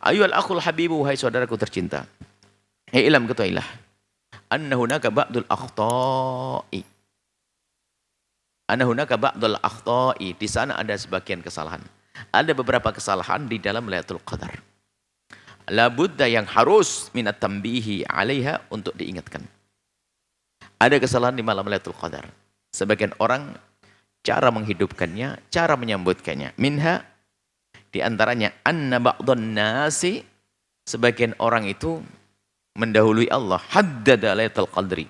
Ayyuhal akhul habibu, wahai saudaraku tercinta. Ilam ketahuilah. Anna hunaka ba'dul akhta'i. Anna hunaka ba'dul akhta'i. Di sana ada sebagian kesalahan. Ada beberapa kesalahan di dalam Lailatul Qadar. La budda yang harus minat tambihi 'alaiha, untuk diingatkan. Ada kesalahan di malam Lailatul Qadar. Sebagian orang cara menghidupkannya, cara menyambutkannya. Minha, di antaranya anna ba'dhan nasi, sebagian orang itu mendahului Allah, haddada Lailatul Qadri.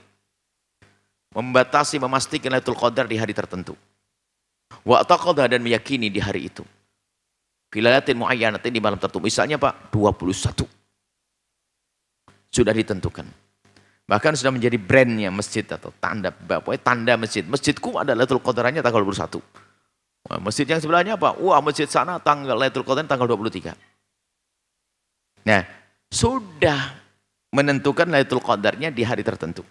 Membatasi, memastikan Lailatul Qadar di hari tertentu. Wa taqadha, dan meyakini di hari itu. Filalatin muayyanatin, di malam tertentu. Misalnya Pak, 21. Sudah ditentukan. Bahkan sudah menjadi brandnya masjid atau tanda, pokoknya tanda masjid. Masjidku ada Lailatul Qadarnya tanggal 21. Wah, masjid yang sebelahnya apa? Wah, masjid sana tanggal Lailatul Qadar tanggal 23. Nah, sudah menentukan Lailatul Qadarnya di hari tertentu.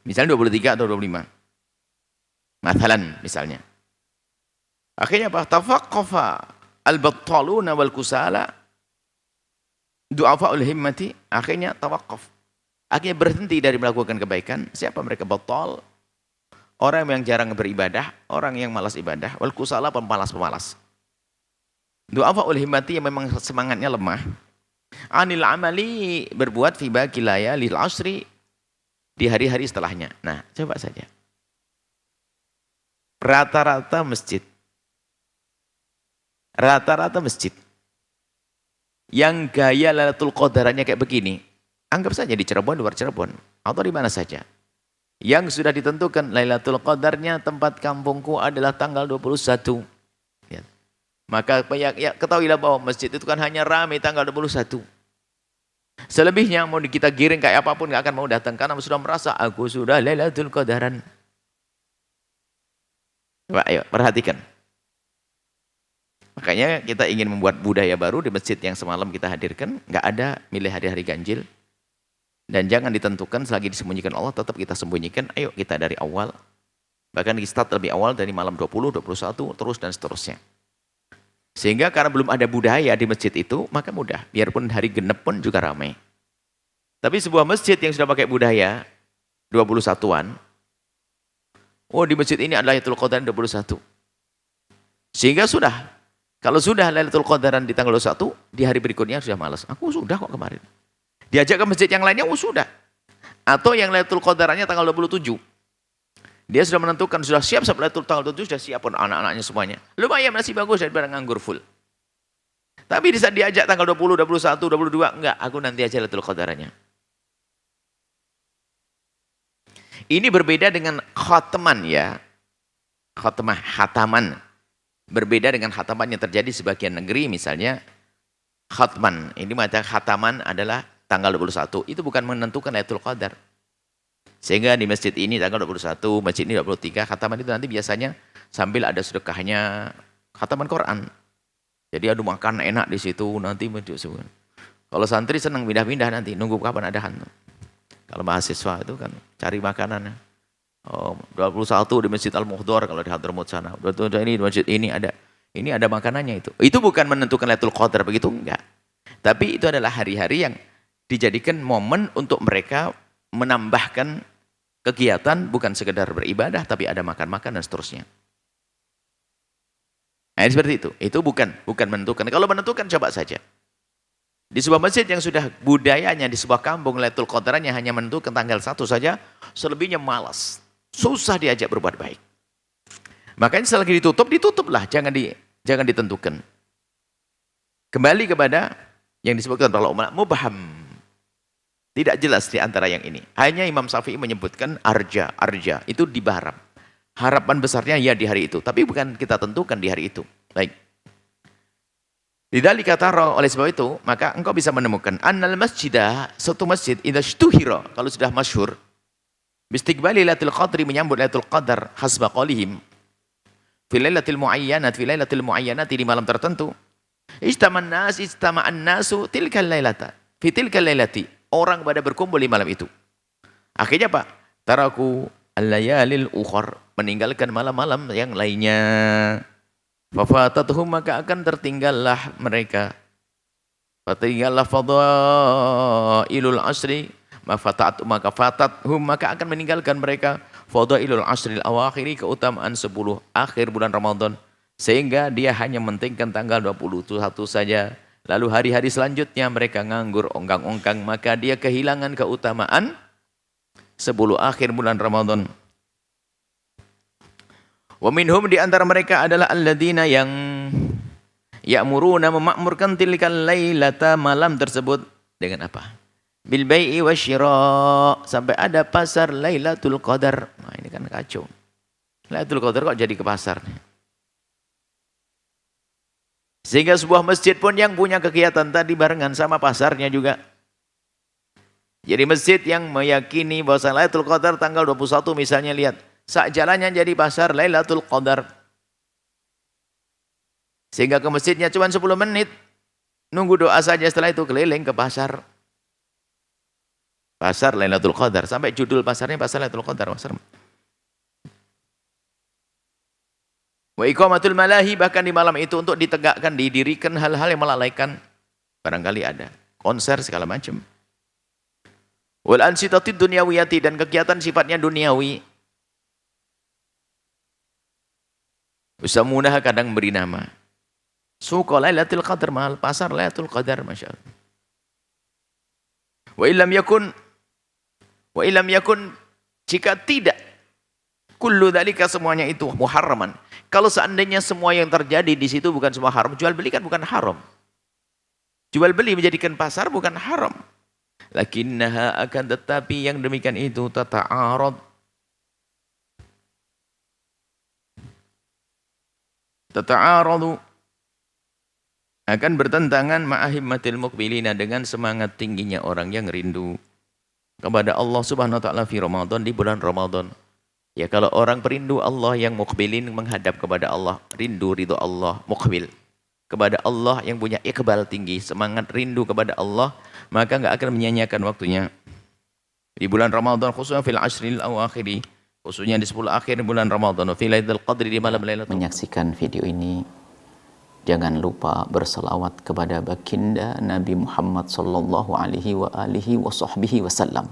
Misalnya 23 atau 25. Mathalan, misalnya. Akhirnya apa? Tafaqqafa al-battaluna wal kusala du'afa'ul himmati, akhirnya tawaqqaf. Akhirnya berhenti dari melakukan kebaikan. Siapa mereka? Battal, orang yang jarang beribadah, orang yang malas ibadah, wal kusala, pemalas-pemalas. Du'afa'ul himmati, yang memang semangatnya lemah. Anil amali, berbuat fi baqi layalil asri, di hari-hari setelahnya. Nah, coba saja. Rata-rata masjid yang gaya Lailatul Qadarannya kayak begini, anggap saja di Cirebon, luar Cirebon, atau di mana saja, yang sudah ditentukan Lailatul Qadarnya tempat kampungku adalah tanggal 21. Ya. Maka ya, ketahuilah bahwa masjid itu kan hanya ramai tanggal 21. Selebihnya mau kita giring kayak apapun nggak akan mau datang, karena sudah merasa aku sudah Lailatul Qadaran. Coba ayo perhatikan. Makanya kita ingin membuat budaya baru di masjid yang semalam kita hadirkan. Nggak ada milih hari-hari ganjil. Dan jangan ditentukan selagi disembunyikan Allah, tetap kita sembunyikan. Ayo kita dari awal. Bahkan di start lebih awal dari malam 20, 21, terus dan seterusnya. Sehingga karena belum ada budaya di masjid itu, maka mudah. Biarpun hari genep pun juga ramai. Tapi sebuah masjid yang sudah pakai budaya 21-an, oh di masjid ini adalah Lailatul Qadar 21. Sehingga sudah. Kalau sudah Lailatul Qadaran di tanggal 21, di hari berikutnya sudah malas. Aku sudah kok kemarin. Diajak ke masjid yang lainnya, oh sudah. Atau yang Lailatul Qadarannya tanggal 27. Dia sudah menentukan, sudah siap sampai Lailatul tanggal 27, sudah siap pun anak-anaknya semuanya. Lumayan masih bagus daripada nganggur full. Tapi di saat diajak tanggal 20, 21, 22, enggak, aku nanti aja Lailatul Qadarannya. Ini berbeda dengan khataman ya. Khataman. Berbeda dengan khataman yang terjadi sebagian negeri, misalnya khatman. Ini macam khataman adalah tanggal 21. Itu bukan menentukan Lailatul Qadar. Sehingga di masjid ini tanggal 21, masjid ini 23, khataman itu nanti biasanya sambil ada sedekahnya, khataman Quran. Jadi aduh makan enak di situ, nanti kalau santri senang pindah-pindah nanti, nunggu kapan adahan. Kalau mahasiswa itu kan cari makanan. Oh, 21 di Masjid Al-Muhdhar kalau di Hadramaut sana. 22 ini di masjid ini ada makanannya itu. Itu bukan menentukan Lailatul Qadar begitu, enggak. Tapi itu adalah hari-hari yang dijadikan momen untuk mereka menambahkan kegiatan, bukan sekedar beribadah tapi ada makan-makan dan seterusnya. Nah, seperti itu. Itu bukan menentukan. Kalau menentukan coba saja. Di sebuah masjid yang sudah budayanya di sebuah kampung Lailatul Qadarnya hanya menentukan tanggal 1 saja, selebihnya malas. Susah diajak berbuat baik. Makanya selagi ditutuplah, jangan ditentukan. Kembali kepada yang disebutkan oleh ulama mubham. Tidak jelas di antara yang ini. Hanya Imam Syafi'i menyebutkan arja, itu diharap. Harapan besarnya ya di hari itu, tapi bukan kita tentukan di hari itu. Baik. Lidzalika tara, oleh sebab itu, maka engkau bisa menemukan annal masjidah, suatu masjid idza sytuhira, kalau sudah masyhur, bistiqbali Lailatul Qadri, menyambut Lailatul Qadar hasba qaulihim fi lailatil muayyanati, di malam tertentu. Istama'an nasu tilkal lailata fi tilkal lailati, orang pada berkumpul di malam itu. Akhirnya Pak, taraku al-layalil ukhar, meninggalkan malam-malam yang lainnya. Fafatatuhum, maka akan tertinggallah mereka. Tertinggallah fadailul asri, maka fatathum, maka akan meninggalkan mereka fadailul asril awakhiri, keutamaan 10 akhir bulan Ramadan. Sehingga dia hanya mementingkan tanggal 21 saja. Lalu hari-hari selanjutnya mereka nganggur, ongkang-ongkang, maka dia kehilangan keutamaan 10 akhir bulan Ramadan. Wa minhum, di antara mereka adalah alladzina yang ya'muruna, memakmurkan tilkal lailata, malam tersebut dengan apa? Bil bai'i wasyira, sampai ada pasar Lailatul Qadar. Nah, ini kan kacau. Lailatul Qadar kok jadi ke pasar nih? Sehingga sebuah masjid pun yang punya kegiatan tadi barengan sama pasarnya juga. Jadi masjid yang meyakini bahwa Lailatul Qadar tanggal 21 misalnya, lihat, sak jalannya jadi pasar Lailatul Qadar. Sehingga ke masjidnya cuma 10 menit. Nunggu doa saja, setelah itu keliling ke pasar. Pasar Lailatul Qadar. Sampai judul pasarnya pasar Lailatul Qadar. Wa iqamatul malahi, bahkan di malam itu untuk ditegakkan, didirikan hal-hal yang melalaikan. Barangkali ada konser segala macam. Wal ansitati dunyawiyati, dan kegiatan sifatnya duniawi. Usamunah, kadang beri nama. Suqa Lailatul Qadar, mahal pasar Lailatul Qadar, Masya Allah. Wa illam yakun, jika tidak, kullu dzalika, semuanya itu muharraman. Kalau seandainya semua yang terjadi di situ bukan semua haram, jual beli kan bukan haram. Jual beli menjadikan pasar bukan haram. Lakinnaha, akan tetapi yang demikian itu tata'arad, akan bertentangan ma'ahimmatil muqbilina, dengan semangat tingginya orang yang rindu kepada Allah Subhanahu wa taala fi Ramadan, di bulan Ramadan. Ya, kalau orang perindu Allah yang muqbilin, menghadap kepada Allah, rindu ridho Allah, muqbil kepada Allah, yang punya iqbal tinggi, semangat rindu kepada Allah, maka enggak akan menyia-nyiakan waktunya di bulan Ramadan, khususnya fil ashril awakhiri, khususnya di 10 akhir bulan Ramadan, fi lailatul qadri, di malam Lailatul. Menyaksikan video ini, jangan lupa berselawat kepada baginda Nabi Muhammad sallallahu alaihi wa alihi wa sahbihi wasallam.